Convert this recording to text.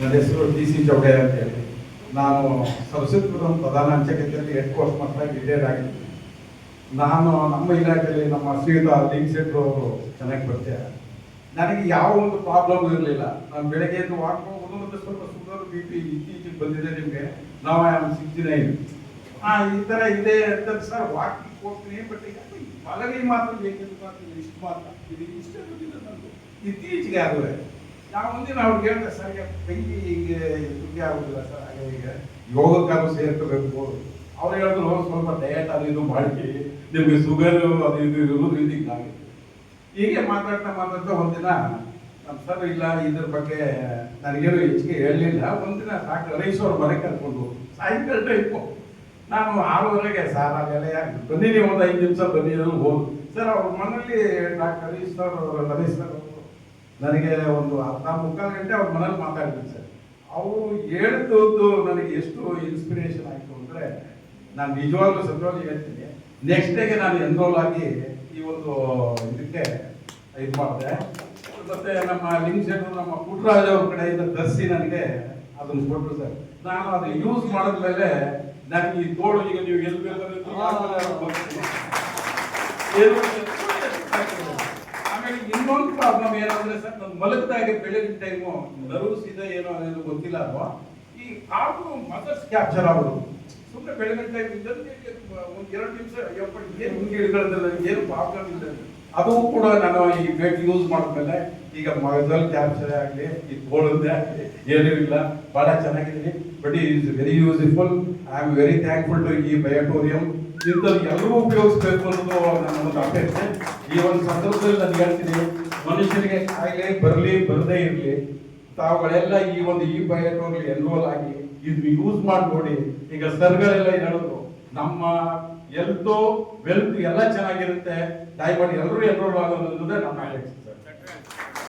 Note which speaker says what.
Speaker 1: ನನ್ನ ಹೆಸರು D C Chowde ಅಂತ ಹೇಳಿ. ನಾನು ಸರಸ್ವತಿಪುರಂ ಪ್ರಧಾನ ಅಂಚೆ ಕಚೇರಿಯಲ್ಲಿ ಹೆಡ್ ಪೋಸ್ಟ್ ಮಾಸ್ಟರ್ ರಿಟೈರ್ಡ್ ಆಗಿದ್ದೀನಿ. ನಾನು ನಮ್ಮ ಇಲಾಖೆಯಲ್ಲಿ ನಮ್ಮ ಶ್ರೀಯುತ ಲಿಂಕ್ ಶೆಟ್ರು ಅವರು ಚೆನ್ನಾಗಿ ಪರಿಚಯ. ನನಗೆ ಯಾವ ಒಂದು ಪ್ರಾಬ್ಲಮ್ ಇರಲಿಲ್ಲ. ನಾನು ಬೆಳಗ್ಗೆ ಎದ್ದು ವಾಕ್ ಒಂದೊಂದು ಸ್ವಲ್ಪ ಶುಗರ್ ಬಿ ಪಿ ಇತ್ತೀಚೆಗೆ ಬಂದಿದೆ ನಿಮಗೆ. ನಾವು 69 ಈ ಥರ ಇದೆ ಅಂತ ಸರ್ ವಾಕಿಂಗ್ ಹೋಗ್ತೀನಿ. ಬಟ್ ಮಲಗಿ ಮಾತ್ರ ಬೇಕಿದ್ದು ಮಾತ್ರ ಇಷ್ಟು ಮಾತ್ರ ಇದು ಇಷ್ಟೇ ಗೊತ್ತಿಲ್ಲ ನನಗೆ. ಇತ್ತೀಚೆಗೆ ಆಗುವೆ ನಾವು ಮುಂದಿನ ಅವ್ರಿಗೆ ಹೇಳಿದೆ ಸರ್ ಬೆಂಕಿ ಹೀಗೆ ತುಗಿ ಆಗೋದಿಲ್ಲ ಸರ್, ಹಾಗೆ ಹೀಗೆ ಯೋಗಕ್ಕಾದ್ರೂ ಸೇರ್ಕೋಬೇಕು. ಅವ್ರು ಹೇಳಿದ್ರು ಸ್ವಲ್ಪ ಡಯಟ್ ಅದು ಇದು ಮಾಡಿ ನಿಮಗೆ ಶುಗರ್ ಅದು ಇದು ಇರೋದು ಇದಕ್ಕಾಗಿತ್ತು. ಹೀಗೆ ಮಾತಾಡ್ತಾ ಒಂದಿನ ನಮ್ಮ ಸರ್ ಇಲ್ಲ ಇದ್ರ ಬಗ್ಗೆ ನನಗೇನು ಹೆಚ್ಚಿಗೆ ಹೇಳಲಿಲ್ಲ. ಒಂದಿನ ಡಾಕ್ಟರ್ ಹರೀಶ್ ಅವ್ರ ಮನೆ ಕರ್ಕೊಂಡು ಸಾಯಂಕಾಲ ಟೈಪು ನಾನು 6:30ಗೆ ಸರ್ ಅಲ್ಲೆಲ್ಲ ಯಾಕೆ ಬನ್ನಿ, ನೀವು ಒಂದು 5 ನಿಮಿಷ ಬನ್ನಿ ಹೋಗಿ ಸರ್. ಅವ್ರ ಮನೇಲಿ doctor Harish sir Harish sir ನನಗೆ ಒಂದು 3/4 ಗಂಟೆ ಅವ್ರ ಮನೇಲಿ ಮಾತಾಡ್ತೀನಿ ಸರ್. ಅವರು ಹೇಳ್ದದ್ದು ನನಗೆ ಎಷ್ಟು ಇನ್ಸ್ಪಿರೇಷನ್ ಆಯಿತು ಅಂದರೆ ನಾನು ನಿಜವಾಗ್ಲೂ ಸತ್ಯವಾಗಿ ಹೇಳ್ತೀನಿ. ನೆಕ್ಸ್ಟ್ ಡೇಗೆ ನಾನು ಎನ್ರೋಲ್ ಆಗಿ ಈ ಒಂದು ಇದಕ್ಕೆ ಇದು ಮಾಡಿದೆ. ಮತ್ತೆ ನಮ್ಮ ಲಿಂಕ್ ಶೆಟ್ರು ನಮ್ಮ ಪುಟ್ಟರಾಜ್ ಅವ್ರ ಕಡೆಯಿಂದ ತರಿಸಿ ನನಗೆ ಅದನ್ನು ಕೊಟ್ಟರು ಸರ್. ನಾನು ಅದು ಯೂಸ್ ಮಾಡಿದ್ಮೇಲೆ ನನಗೆ ಈ ತೋಳು ಈಗ ನೀವು ಎಲ್ಲಿ ಬೇಕಾದ್ರೆ ಆಮೇಲೆ ಇನ್ನೊಂದು ಪ್ರಾಬ್ಲಮ್ ಏನಂದ್ರೆ ಸರ್, ನನ್ನ ಮಲಗಿದಾಗ ಬೆಳಗಿನ ಟೈಮು ನರ್ವ್ಸ್ ಇದೆ ಏನೋ ಅನ್ನೋದು ಗೊತ್ತಿಲ್ಲ. ಅದು ಈ ಕಾಲು ಮಸಲ್ಸ್ ಕ್ಯಾಪ್ಚರ್ ಆಗೋದು. ಸುಮ್ಮನೆ ಬೆಳಗಿನ ಟೈಮ್ ಇದ್ದಂತೆ ಒಂದು 2 ನಿಮಿಷ ಏನು ಹಿಂಗೆ ಹಿಡ್ಕೊಳ್ತಾರೆ, ಏನು ಪ್ರಾಬ್ಲಮ್ ಇಲ್ಲ. ಅದು ಕೂಡ ನಾನು ಈ ವೇಟ್ ಯೂಸ್ ಮಾಡಿದ್ಮೇಲೆ ಈಗ ಮಗದಲ್ಲಿ ಕ್ಯಾಪ್ಚರ್ ಆಗಲಿ ಈ ತೋಳದ್ದೇ ಆಗಲಿ ಏನೂ ಇಲ್ಲ, ಭಾಳ ಚೆನ್ನಾಗಿದ್ದೀನಿ. But is very useful. I am very thankful to ಈ ಬಯೋಟೋರಿಯಂ. ಇಂಥದ್ದು ಎಲ್ಲರೂ ಉಪಯೋಗಿಸ್ಬೇಕು ಅನ್ನೋದು ನನ್ನ ಒಂದು ಅಪೇಕ್ಷೆ. ಈ ಒಂದು ಸಂದರ್ಭದಲ್ಲಿ ನಾನು ಹೇಳ್ತೀನಿ, ಮನುಷ್ಯನಿಗೆ ಕಾಯಿಲೆ ಬರಲಿ ಬರದೇ ಇರಲಿ, ತಾವುಗಳೆಲ್ಲ ಈ ಬಯೋಟೋರಿಯಂ ಎನ್ರೋಲ್ ಆಗಿ ಇದು ಯೂಸ್ ಮಾಡಿ ನೋಡಿ. ಈಗ ಸರ್ಗಳೆಲ್ಲ ಹೇಳಿದ್ರು ನಮ್ಮ ಹೆಲ್ತು ವೆಲ್ತ್ ಎಲ್ಲ ಚೆನ್ನಾಗಿರುತ್ತೆ, ದಯಮಾಡಿ ಎಲ್ಲರೂ ಎನ್ರೋಲ್ ಆಗೋದು ಅನ್ನೋದೇ ನಮ್ಮ ಅಪೇಕ್ಷೆ ಸರ್.